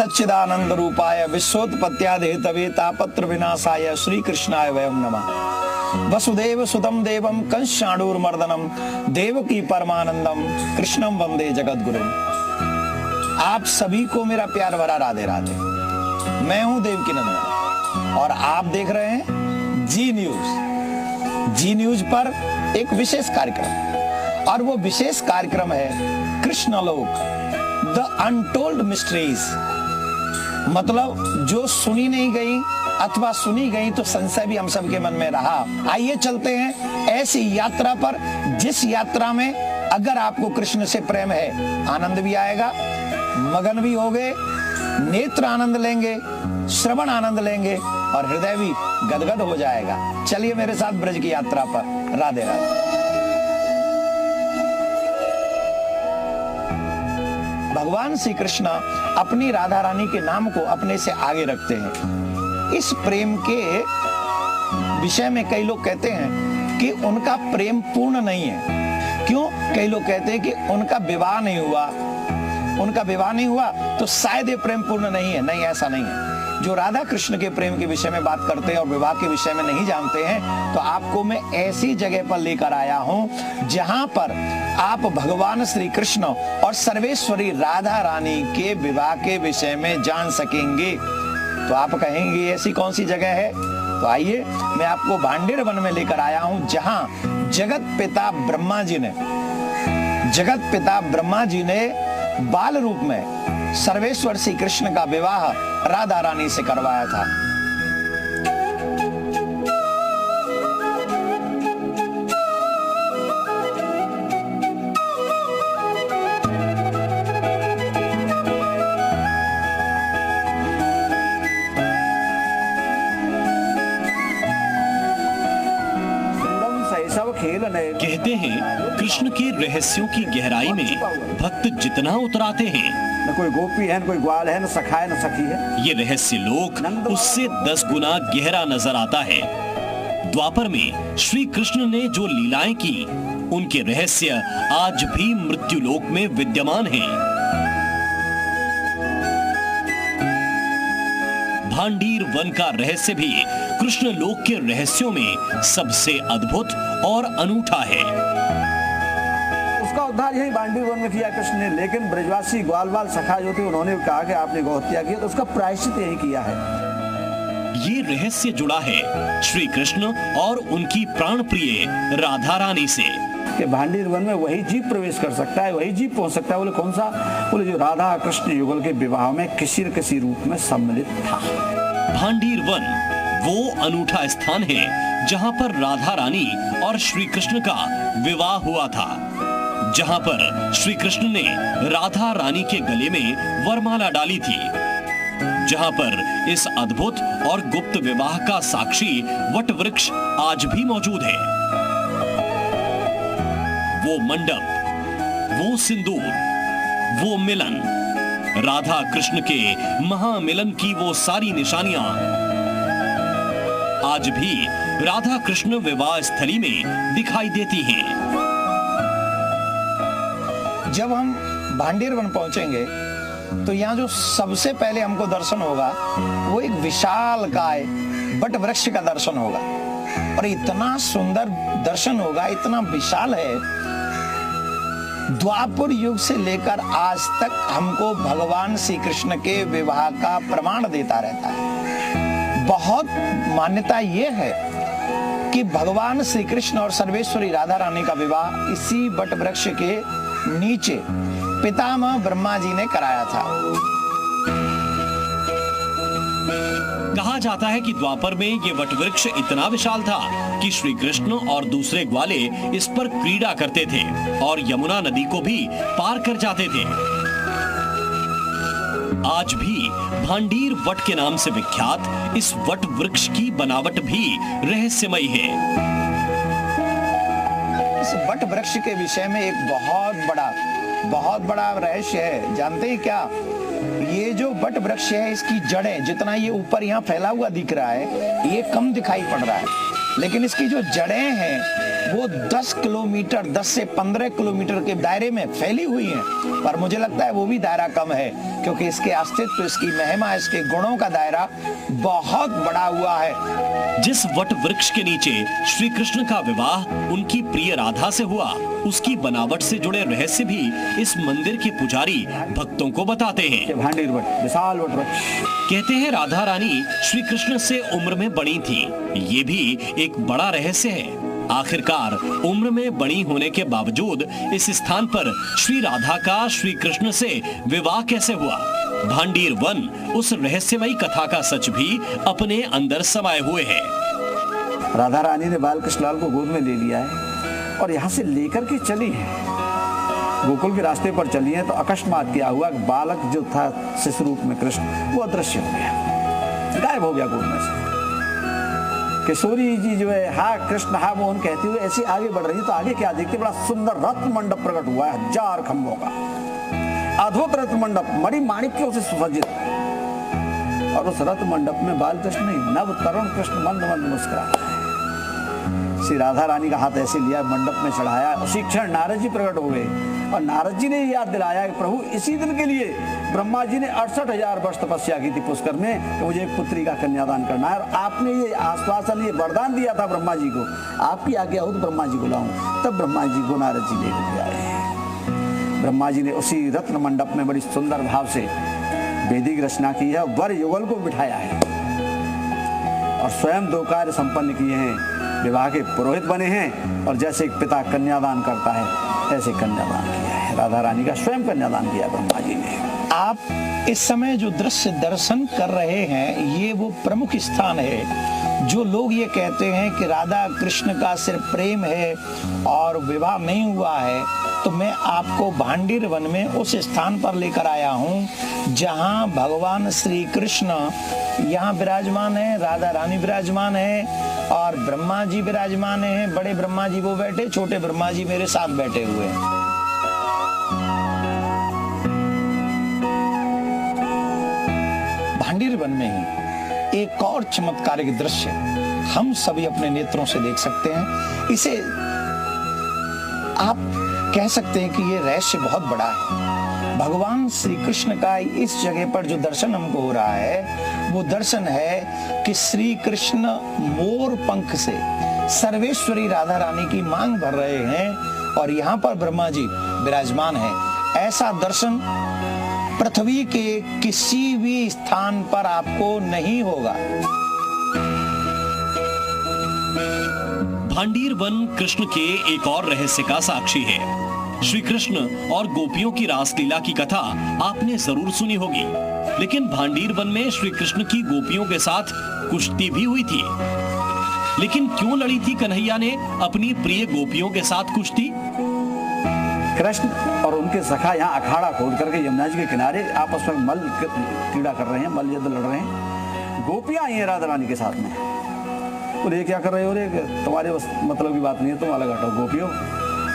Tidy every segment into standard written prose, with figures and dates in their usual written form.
सच्चिदानंद रूपाय विश्वोत्पत्त्यादि Hathaway तापत्र विनाशाय श्री कृष्णाय वयं नमः। वसुदेव सुतं देवं कंस-चाणूरमर्दनम देवकी परमानंदम कृष्णम वंदे जगद्गुरुम। आप सभी को मेरा प्यार भरा राधे राधे। मैं हूं देवकी नंदन और आप देख रहे हैं जी न्यूज। जी न्यूज पर एक विशेष कार्यक्रम, और वो विशेष कार्यक्रम है कृष्णलोक द अनटोल्ड मिस्ट्रीज। मतलब जो सुनी नहीं गई अथवा सुनी गई तो संशय भी हम सबके मन में रहा। आइए चलते हैं ऐसी यात्रा पर, जिस यात्रा में अगर आपको कृष्ण से प्रेम है, आनंद भी आएगा, मगन भी होगे, नेत्र आनंद लेंगे, श्रवण आनंद लेंगे और हृदय भी गदगद हो जाएगा। चलिए मेरे साथ ब्रज की यात्रा पर। राधे राधे। भगवान श्री कृष्ण अपनी राधा रानी के नाम को अपने से आगे रखते हैं। इस प्रेम के विषय में कई लोग कहते हैं कि उनका प्रेम पूर्ण नहीं है। क्यों? कई लोग कहते हैं कि उनका विवाह नहीं हुआ, उनका विवाह नहीं हुआ तो शायद ये प्रेम पूर्ण नहीं है। नहीं, ऐसा नहीं है। जो राधा कृष्ण के प्रेम के विषय में बात करते हैं और विवाह के विषय में नहीं जानते हैं, तो आपको मैं ऐसी जगह पर लेकर आया हूं जहां पर आप भगवान श्री कृष्ण और सर्वेश्वरी राधा रानी के विवाह के विषय में जान सकेंगे। तो आप कहेंगे ऐसी कौन सी जगह है? तो आइए मैं आपको भांडेर वन में लेकर आया हूं, जहां जगत पिता ब्रह्मा जी ने बाल रूप में सर्वेश्वर श्री कृष्ण का विवाह राधा रानी से करवाया था। कहते हैं कृष्ण के रहस्यों की गहराई में भक्त जितना उतराते हैं, न कोई गोपी है, न कोई ग्वाल है, न सखा है, न सखी है, ये रहस्य लोक उससे 10 गुना गहरा नजर आता है। द्वापर में श्री कृष्ण ने जो लीलाएं की, उनके रहस्य आज भी मृत्यु लोक में विद्यमान हैं। भांडीर वन का रहस्य भी कृष्ण लोक के रहस्यों में सबसे अद्भुत और अनूठा है। उसका उद्धार यही भांडीर वन में किया कृष्ण ने। लेकिन ब्रजवासी ग्वाल बाल सखा जो थे, उन्होंने कहा कि आपने गौहत्या की, तो उसका प्रायश्चित यही किया है। ये रहस्य जुड़ा है श्री कृष्ण और उनकी प्राण प्रिय राधा रानी से। कि भांडीर वन में वही जीव प्रवेश कर सकता है, वही जीव पहुंच सकता है। बोले कौन सा? बोले जो राधा कृष्ण युगल के विवाह में किसी न किसी रूप में सम्मिलित था। भांडीर वन वो अनूठा स्थान है जहां पर राधा रानी और श्री कृष्ण का विवाह हुआ था, जहां पर श्री कृष्ण ने राधा रानी के गले में वरमाला डाली थी, जहां पर इस अद्भुत और गुप्त विवाह का साक्षी वट वृक्ष आज भी मौजूद है। वो मंडप, वो सिंदूर, वो मिलन, राधा कृष्ण के महामिलन की वो सारी निशानियां आज भी राधा कृष्ण विवाह स्थली में दिखाई देती हैं। जब हम भांडेर वन पहुंचेंगे तो यहाँ जो सबसे पहले हमको दर्शन होगा वो एक विशालकाय बट वृक्ष का दर्शन होगा। और इतना सुंदर दर्शन होगा, इतना विशाल है। द्वापर युग से लेकर आज तक हमको भगवान श्री कृष्ण के विवाह का प्रमाण देता रहता है। बहुत मान्यता ये है कि भगवान श्री कृष्ण और सर्वेश्वरी राधा रानी का विवाह इसी बट वृक्ष के नीचे पितामह ब्रह्मा जी ने कराया था। कहा जाता है कि द्वापर में ये वट वृक्ष इतना विशाल था कि श्री कृष्ण और दूसरे ग्वाले इस पर क्रीड़ा करते थे और यमुना नदी को भी पार कर जाते थे। आज भी भांडीर वट के नाम से विख्यात इस वट वृक्ष की बनावट भी रहस्यमयी है। इस वट वृक्ष के विषय में एक बहुत बड़ा रहस्य है। जानते हैं क्या? ये जो वट वृक्ष है, इसकी जड़ें, जितना ये ऊपर यहाँ फैला हुआ दिख रहा है, ये कम दिखाई पड़ रहा है, लेकिन इसकी जो जड़ें हैं वो 10 किलोमीटर 10 से 15 किलोमीटर के दायरे में फैली हुई हैं, पर मुझे लगता है वो भी दायरा कम है, क्योंकि इसके अस्तित्व, इसकी महिमा, इसके गुणों का दायरा बहुत बड़ा हुआ है। जिस वट वृक्ष के नीचे श्री कृष्ण का विवाह उनकी प्रिय राधा से हुआ, उसकी बनावट से जुड़े रहस्य भी इस मंदिर के पुजारी भक्तों को बताते हैं। भांडीर वट, विशाल वट वृक्ष। कहते हैं राधा रानी श्री कृष्ण से उम्र में बड़ी थी, ये भी एक बड़ा रहस्य है। आखिरकार उम्र में बड़ी होने के बावजूद इस स्थान पर श्री राधा का श्री कृष्ण से विवाह कैसे हुआ? भांडीर वन उस रहस्यमयी कथा का सच भी अपने अंदर समाये हुए है। राधा रानी ने बाल कृष्णलाल को गोद में ले लिया है और यहाँ से लेकर के चली है, गोकुल के रास्ते पर चली है, तो अकस्मात क्या हुआ, बालक जो था शिशु रूप में कृष्ण, वो अदृश्य हो गया, गायब हो गया गोद में से। किशोरी जी जो है हा कृष्ण हा मोहन कहती हुए ऐसे आगे बढ़ रही, तो आगे क्या देखते, बड़ा सुंदर रत्न मंडप प्रकट हुआ है, 1000 खंभों का अद्भुत रत्न मंडप, मणि माणिक्यों से सुसज्जित। और उस रत्न मंडप में बाल कृष्ण नहीं, नव तरुण कृष्ण मंद मंद मुस्कुरा रहा है। श्री राधा रानी का हाथ ऐसे लिया, मंडप में चढ़ाया, उसी क्षण नारद जी प्रकट हो गए और नारद जी ने याद दिलाया कि प्रभु इसी दिन के लिए ब्रह्मा जी ने 68,000 वर्ष तपस्या की थी पुष्कर में कि मुझे एक पुत्री का कन्यादान करना है, और आपने ये आश्वासन, ये वरदान दिया था ब्रह्मा जी को, आपकी आज्ञा हो तो ब्रह्मा जी को लाऊं। तब ब्रह्मा जी को नारद जी लेकर के आए। ब्रह्मा जी ने उसी रत्न मंडप में बड़ी सुंदर भाव से वैदिक रचना की है, वर युगल को बिठाया है और स्वयं 2 कार्य संपन्न किए हैं। विवाह के पुरोहित बने हैं और जैसे एक पिता कन्यादान करता है ऐसे कन्यादान किया है। राधा रानी का स्वयं कन्यादान किया ब्रह्मा जी ने। आप इस समय जो दृश्य दर्शन कर रहे हैं, ये वो प्रमुख स्थान है। जो लोग ये कहते हैं कि राधा कृष्ण का सिर्फ प्रेम है और विवाह नहीं हुआ है, तो मैं आपको भांडीर वन में उस स्थान पर लेकर आया हूँ जहाँ भगवान श्री कृष्ण यहाँ विराजमान है, राधा रानी विराजमान है और ब्रह्मा जी विराजमान हैं। बड़े ब्रह्मा जी वो बैठे, छोटे ब्रह्मा जी मेरे साथ बैठे हुए हैं। भांडीर वन में ही एक और चमत्कारिक दृश्य हम सभी अपने नेत्रों से देख सकते हैं। इसे आप कह सकते हैं कि ये रहस्य बहुत बड़ा है। भगवान श्री कृष्ण का इस जगह पर जो दर्शन हमको हो रहा है, वो दर्शन है कि श्री कृष्ण मोर पंख से सर्वेश्वरी राधा रानी की मांग भर रहे हैं और यहाँ पर ब्रह्मा जी विराजमान हैं। ऐसा दर्शन पृथ्वी के किसी भी स्थान पर आपको नहीं होगा। भांडीर वन कृष्ण के एक और रहस्य का साक्षी है। श्री कृष्ण और गोपियों की रासलीला की कथा आपने जरूर सुनी होगी, लेकिन भांडीर वन में श्री कृष्ण की गोपियों के साथ कुश्ती भी हुई थी। लेकिन क्यों लड़ी थी कन्हैया ने अपनी प्रिय गोपियों के साथ कुश्ती? कृष्ण और उनके सखा यहाँ अखाड़ा खोद करके यमुना जी के किनारे आपस में मल क्रीड़ा कर रहे हैं, मल युद्ध लड़ रहे हैं। गोपियां आई हैं राधा रानी के साथ में। बोले क्या कर रहे हो रे, तुम्हारे मतलब की बात नहीं है, तुम अलग हटो। गोपियों,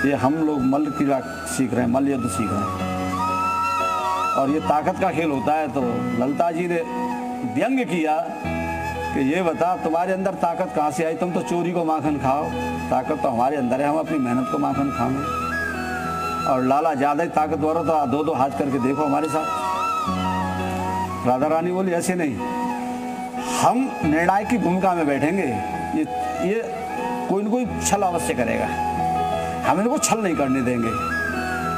ये हम लोग मल क्रीड़ा सीख रहे हैं, मल युद्ध सीख रहे हैं और ये ताकत का खेल होता है। तो ललिता जी ने व्यंग किया कि ये बता तुम्हारे अंदर ताकत कहाँ से आई, तुम तो चोरी को माखन खाओ, ताकत तो हमारे अंदर है, हम अपनी मेहनत को माखन खाएंगे। और लाला ज्यादा ही ताकतवर हो तो 2-2 हाथ करके देखो हमारे साथ। राधा रानी बोली ऐसे नहीं, हम निर्णायक की भूमिका में बैठेंगे, ये कोई न कोई छल अवश्य करेगा, हम इनको छल नहीं करने देंगे।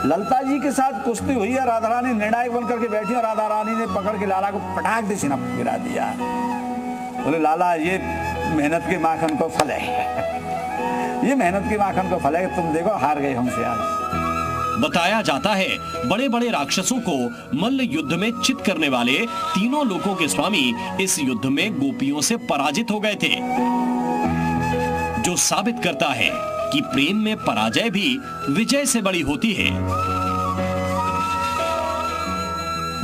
ललिता जी के साथ कुश्ती हुई है, राधा रानी निर्णायक बन करके बैठी और राधा रानी ने पकड़ के लाला को पटाख दे सीना गिरा दिया। बोले लाला ये मेहनत के माखन को फल है, ये मेहनत के माखन को फल है, तुम देखो हार गए हमसे आज। बताया जाता है बड़े बड़े राक्षसों को मल्ल युद्ध में चित करने वाले तीनों लोकों के स्वामी इस युद्ध में गोपियों से पराजित हो गए थे, जो साबित करता है कि प्रेम में पराजय भी विजय से बड़ी होती है।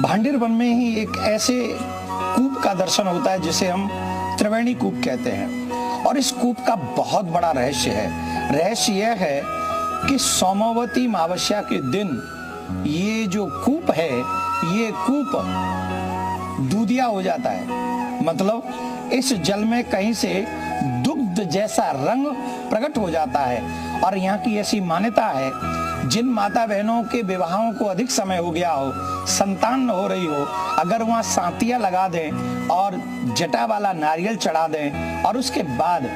भांडीर वन में ही एक ऐसे कूप का दर्शन होता है जिसे हम त्रिवेणी कूप कहते हैं और इस कूप का बहुत बड़ा रहस्य है। रहस्य यह है कि सोमवती अमावस्या के दिन ये जो कूप है, ये कूप दूधिया हो जाता है। मतलब इस जल में कहीं से दुग्ध दुग्ध जैसा रंग प्रकट हो जाता है। और यहाँ की ऐसी मान्यता है, जिन माता बहनों के विवाहों को अधिक समय हो गया हो, संतान न हो रही हो, अगर वहाँ सांतिया लगा दें और जटा वाला नारियल चढ़ा दें और उसके बाद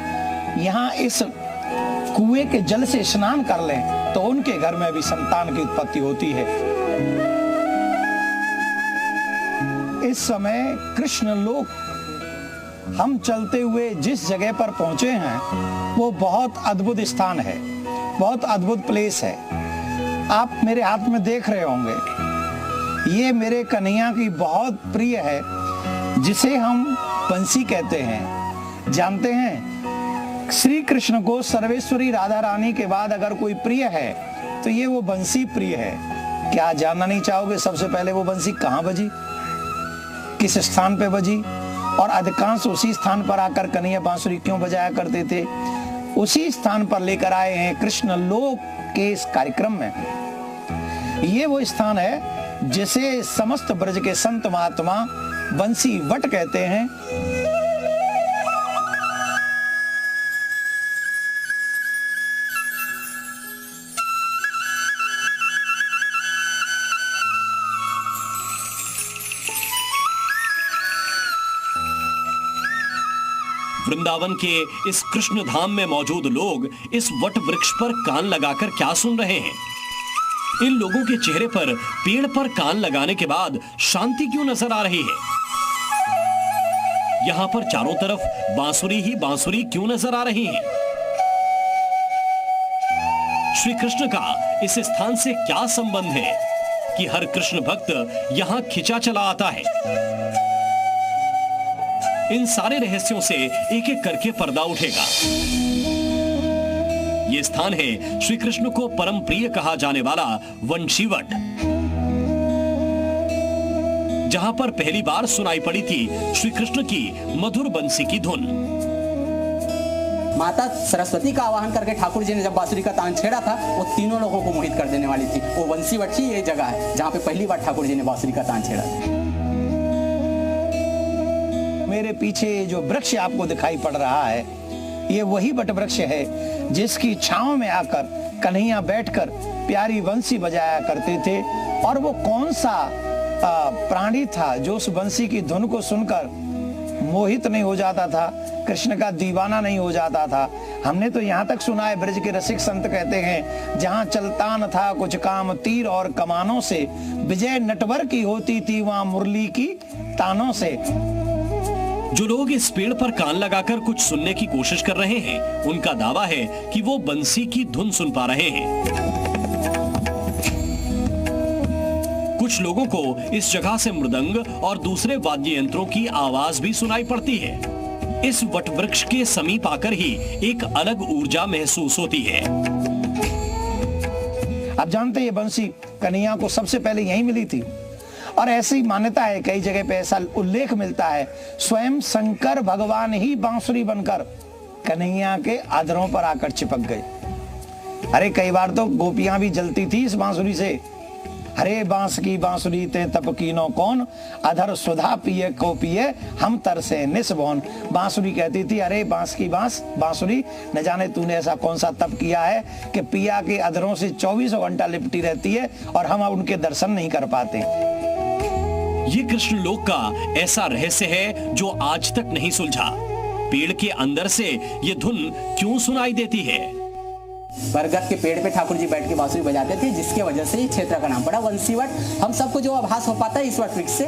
यहाँ इस कुएं के जल से स्नान कर लें तो उनके घर में भी संतान की उत्पत्ति होती है। इस समय कृष्ण लोक हम चलते हुए जिस जगह पर पहुंचे हैं वो बहुत अद्भुत स्थान है, बहुत अद्भुत प्लेस है। आप मेरे हाथ में देख रहे होंगे, ये मेरे कन्हैया की बहुत प्रिय है, जिसे हम बंसी कहते हैं। जानते हैं, श्री कृष्ण को सर्वेश्वरी राधा रानी के बाद अगर कोई प्रिय है तो ये वो बंसी प्रिय है। क्या जानना नहीं चाहोगे सबसे पहले वो बंसी कहाँ बजी, किस स्थान पे बजी, और अधिकांश उसी स्थान पर आकर कन्हैया बांसुरी क्यों बजाया करते थे? उसी स्थान पर लेकर आए हैं कृष्ण लोक के इस कार्यक्रम में। ये वो स्थान है जिसे समस्त ब्रज के संत महात्मा बंसी वट कहते हैं। वृंदावन के इस कृष्ण धाम में मौजूद लोग इस वट वृक्ष पर कान लगाकर क्या सुन रहे हैं? इन लोगों के चेहरे पर पेड़ पर कान लगाने के बाद शांति क्यों नजर आ रही है? यहां पर चारों तरफ बांसुरी ही बांसुरी क्यों नजर आ रही है? श्री कृष्ण का इस स्थान से क्या संबंध है कि हर कृष्ण भक्त यहां खिंचा चला आता है? इन सारे रहस्यों से एक एक करके पर्दा उठेगा। ये स्थान है श्री कृष्ण को परम प्रिय कहा जाने वाला वंशीवट, जहां पर पहली बार सुनाई पड़ी थी श्री कृष्ण की मधुर बंसी की धुन। माता सरस्वती का आवाहन करके ठाकुर जी ने जब बांसुरी का तान छेड़ा था, वो तीनों लोगों को मोहित कर देने वाली थी। वो वंशीवट ही ये जगह है जहां पे पहली बार ठाकुर जी ने बांसुरी का तान छेड़ा था। मेरे पीछे जो वृक्ष आपको दिखाई पड़ रहा है, ये वही वट वृक्ष है जिसकी छांव में आकर कन्हैया बैठकर प्यारी बंसी बजाया करते थे। और वो कौन सा प्राणी था जो उस बंसी की धुन को सुनकर मोहित नहीं हो जाता था, कृष्ण का दीवाना नहीं हो जाता था? हमने तो यहाँ तक सुना है, ब्रज के रसिक संत कहते हैं, जहाँ चलता न था कुछ काम तीर और कमानों से, विजय नटवर की होती थी वहां मुरली की तानों से। जो लोग इस पेड़ पर कान लगाकर कुछ सुनने की कोशिश कर रहे हैं, उनका दावा है कि वो बंसी की धुन सुन पा रहे हैं। कुछ लोगों को इस जगह से मृदंग और दूसरे वाद्य यंत्रों की आवाज भी सुनाई पड़ती है। इस वटवृक्ष के समीप आकर ही एक अलग ऊर्जा महसूस होती है। आप जानते हैं, ये बंसी कन्हैया को सबसे पहले यहीं मिली थी। और ऐसी मान्यता है, कई जगह पे ऐसा उल्लेख मिलता है, स्वयं शंकर भगवान ही बांसुरी बनकर कन्हैया के अधरों पर आकर चिपक गए। अरे कई बार तो गोपियां भी जलती थी इस बांसुरी से। अरे बांस की बांसुरी ते तप कीनो कौन, अधर सुधा पिए को पिए हम तरसे निस्बौन। बांसुरी कहती थी, अरे बांस की बांसुरी, न जाने तूने ऐसा कौन सा तप किया है कि पिया के अधरों से 24 घंटा लिपटी रहती है और हम अब उनके दर्शन नहीं कर पाते। ये कृष्ण लोक का ऐसा रहस्य है जो आज तक नहीं सुलझा। पेड़ के अंदर से ये धुन क्यों सुनाई देती है? बरगद के पेड़ पे ठाकुर जी बैठ के बांसुरी बजाते थे, जिसके वजह से इस क्षेत्र का नाम पड़ा वंशीवट। हम सबको जो आभास हो पाता है इस वट वृक्ष से,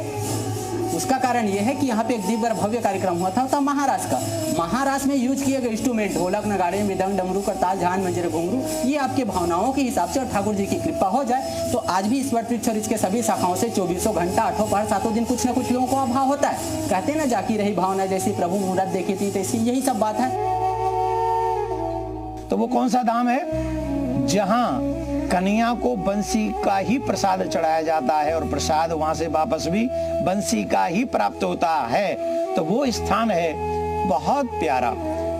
उसका कारण यह है कि यहाँ पे एक दिव्य भव्य कार्यक्रम हुआ था महाराष्ट्र का। महाराष्ट्र में यूज किए गए इंस्ट्रूमेंट ढोलक, नगाड़े, मृदंग, डमरू, करताल, झान, मंजीरे, घुंघरू, ये आपके भावनाओं के हिसाब से और ठाकुर जी की कृपा हो जाए तो आज भी इस वट वृक्ष और इसके सभी शाखाओं से 24 घंटा 8 पहर 7 दिन कुछ न कुछ लोगों को अभाव होता है। कहते हैं ना, जाकी रही भावना जैसी प्रभु मूरत देखी थी तैसी, यही सब बात है। तो वो कौन सा धाम है जहां कन्हैया को बंसी का ही प्रसाद चढ़ाया जाता है और प्रसाद वहां से वापस भी बंसी का ही प्राप्त होता है? तो वो स्थान है बहुत प्यारा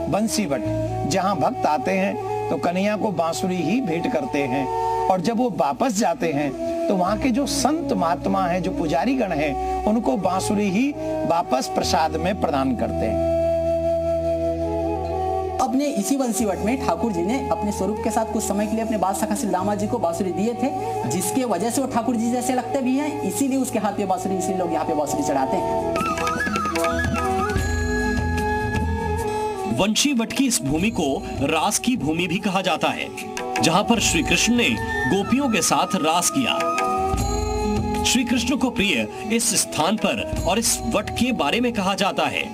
बंसीवट, जहां भक्त आते हैं तो कन्हैया को बांसुरी ही भेंट करते हैं और जब वो वापस जाते हैं तो वहां के जो संत महात्मा हैं, जो पुजारी गण हैं, उनको बांसुरी ही वापस प्रसाद में प्रदान करते हैं। अपने इसी वंशीवट में ठाकुर जी ने अपने स्वरूप के साथ कुछ समय के लिए अपने बाल सखा श्री दामा जी को बांसुरी दिए थे, जिसके वजह से वो ठाकुर जी जैसे लगते भी हैं, इसीलिए उसके हाथ पे बांसुरी, इसीलिए लोग यहाँ पे बांसुरी चढ़ाते हैं। वंशीवट की इस भूमि को रास की भूमि भी कहा जाता है, जहां पर श्री कृष्ण ने गोपियों के साथ रास किया। श्री कृष्ण को प्रिय इस स्थान पर और इस वट के बारे में कहा जाता है,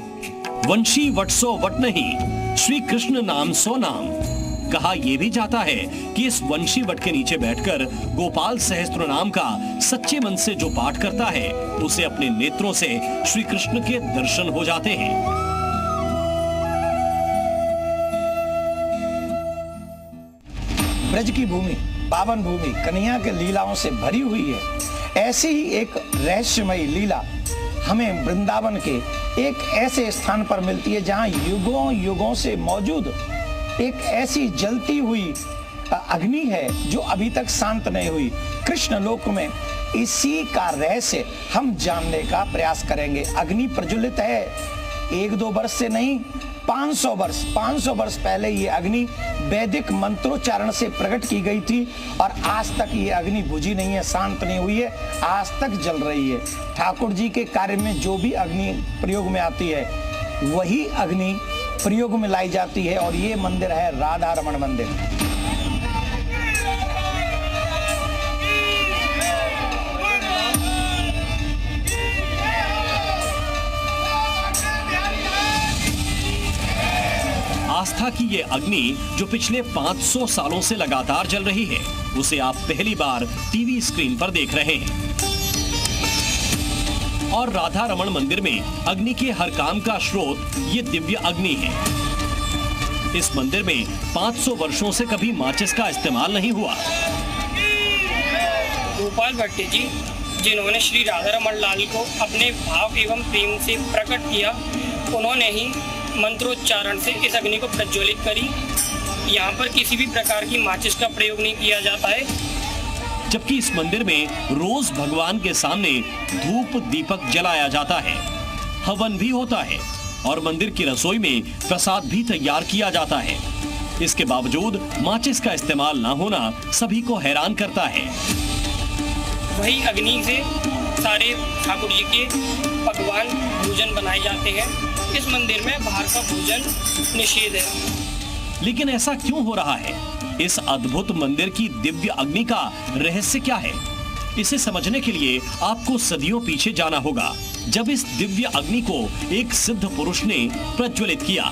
वंशी वट सो वट नहीं, श्री कृष्ण नाम सो नाम। कहा यह भी जाता है कि इस वंशी वट के नीचे बैठकर गोपाल सहस्त्र नाम का सच्चे मन से जो पाठ करता है, उसे अपने नेत्रों से श्री कृष्ण के दर्शन हो जाते हैं। ब्रज की भूमि, पावन भूमि, कन्हैया के लीलाओं से भरी हुई है। ऐसी ही एक रहस्यमयी लीला हमें वृंदावन के एक ऐसे स्थान पर मिलती है जहां युगों युगों से मौजूद एक ऐसी जलती हुई अग्नि है जो अभी तक शांत नहीं हुई। कृष्ण लोक में इसी का रहस्य हम जानने का प्रयास करेंगे। अग्नि प्रज्वलित है 1-2 वर्ष से नहीं, 500 वर्ष पहले ये अग्नि वैदिक मंत्रोच्चारण से प्रकट की गई थी और आज तक ये अग्नि बुझी नहीं है, शांत नहीं हुई है, आज तक जल रही है। ठाकुर जी के कार्य में जो भी अग्नि प्रयोग में आती है वही अग्नि प्रयोग में लाई जाती है और ये मंदिर है राधा रमण मंदिर। आस्था की ये अग्नि जो पिछले 500 सालों से लगातार जल रही है, उसे आप पहली बार टीवी स्क्रीन पर देख रहे हैं। और राधा रमण मंदिर में अग्नि के हर काम का स्रोत ये दिव्य अग्नि है। इस मंदिर में 500 वर्षों से कभी माचिस का इस्तेमाल नहीं हुआ। गोपाल भट्ट जी जिन्होंने श्री राधा रमण लाल को अपने भाव एवं प्रेम से प्रकट किया, उन्होंने ही मंत्रोच्चारण से इस अग्नि को प्रज्वलित करी। यहाँ पर किसी भी प्रकार की माचिस का प्रयोग नहीं किया जाता है। जबकि इस मंदिर में रोज भगवान के सामने धूप दीपक जलाया जाता है, हवन भी होता है और मंदिर की रसोई में प्रसाद भी तैयार किया जाता है। इसके बावजूद माचिस का इस्तेमाल ना होना सभी को हैरान करता है। वही अग्नि से सारे ठाकुर जी के पकवान भोजन बनाए जाते हैं। इस मंदिर में बाहर का भोजन निषेध है। लेकिन ऐसा क्यों हो रहा है? इस अद्भुत मंदिर की दिव्य अग्नि का रहस्य क्या है? इसे समझने के लिए आपको सदियों पीछे जाना होगा, जब इस दिव्य अग्नि को एक सिद्ध पुरुष ने प्रज्वलित किया।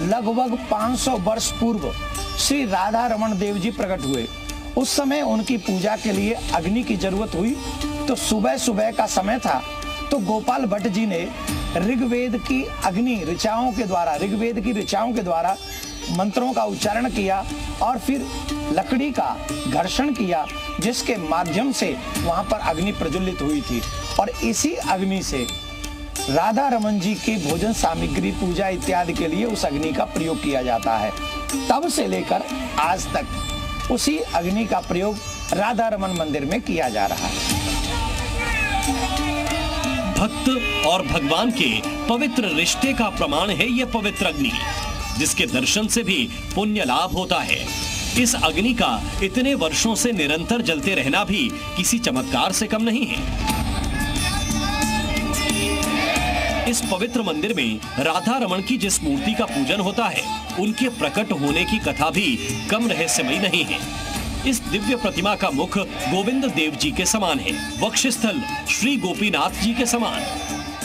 लगभग 500 वर्ष पूर्व श्री राधा रमण देव जी प्रकट हुए। उस समय उनकी पूजा के लिए अग्नि की जरूरत हुई तो सुबह सुबह का समय था, तो गोपाल भट्ट जी ने ऋग्वेद की अग्नि ऋचाओं के द्वारा मंत्रों का उच्चारण किया और फिर लकड़ी का घर्षण किया, जिसके माध्यम से वहां पर अग्नि प्रज्वलित हुई थी। और इसी अग्नि से राधा रमन जी की भोजन सामग्री, पूजा इत्यादि के लिए उस अग्नि का प्रयोग किया जाता है। तब से लेकर आज तक उसी अग्नि का प्रयोग राधा रमन मंदिर में किया जा रहा है। भक्त और भगवान के पवित्र रिश्ते का प्रमाण है ये पवित्र अग्नि, जिसके दर्शन से भी पुण्य लाभ होता है। इस अग्नि का इतने वर्षों से निरंतर जलते रहना भी किसी चमत्कार से कम नहीं है। इस पवित्र मंदिर में राधा रमण की जिस मूर्ति का पूजन होता है, उनके प्रकट होने की कथा भी कम रहस्यमयी नहीं है। इस दिव्य प्रतिमा का मुख गोविंद देव जी के समान है, वक्षस्थल श्री गोपीनाथ जी के समान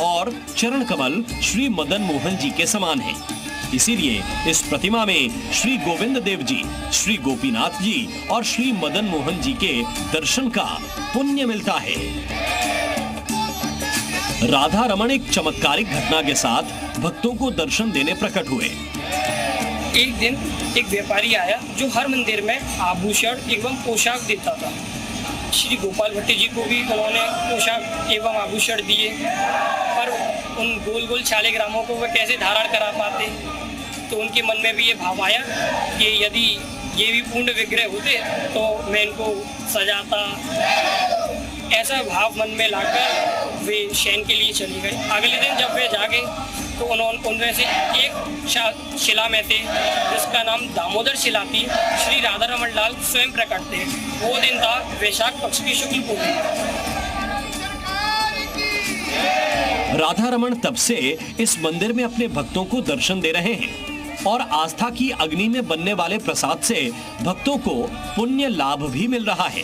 और चरण कमल श्री मदन मोहन जी के समान है। इसीलिए इस प्रतिमा में श्री गोविंद देव जी, श्री गोपीनाथ जी और श्री मदन मोहन जी के दर्शन का पुण्य मिलता है। राधा रमण एक चमत्कारिक घटना के साथ भक्तों को दर्शन देने प्रकट हुए। एक दिन एक व्यापारी आया जो हर मंदिर में आभूषण एवं पोशाक देता था। श्री गोपाल भट्ट जी को भी उन्होंने पोशाक एवं आभूषण दिए, पर उन गोल गोल शालिग्रामों को वह कैसे धारण करा पाते। तो उनके मन में भी ये भाव आया कि यदि ये भी पूर्ण विग्रह होते तो मैं इनको सजाता। ऐसा भाव मन में लाकर वे शयन के लिए चली गए। अगले दिन जब वे जागे तो उन्होंने उनमें से एक शिला में से, जिसका नाम दामोदर शिला थी, श्री राधा रमन लाल स्वयं प्रकट थे। वो दिन था वैशाख पक्ष की शुक्ल पूर्णिमा। राधा रमन तब से इस मंदिर में अपने भक्तों को दर्शन दे रहे हैं और आस्था की अग्नि में बनने वाले प्रसाद से भक्तों को पुण्य लाभ भी मिल रहा है।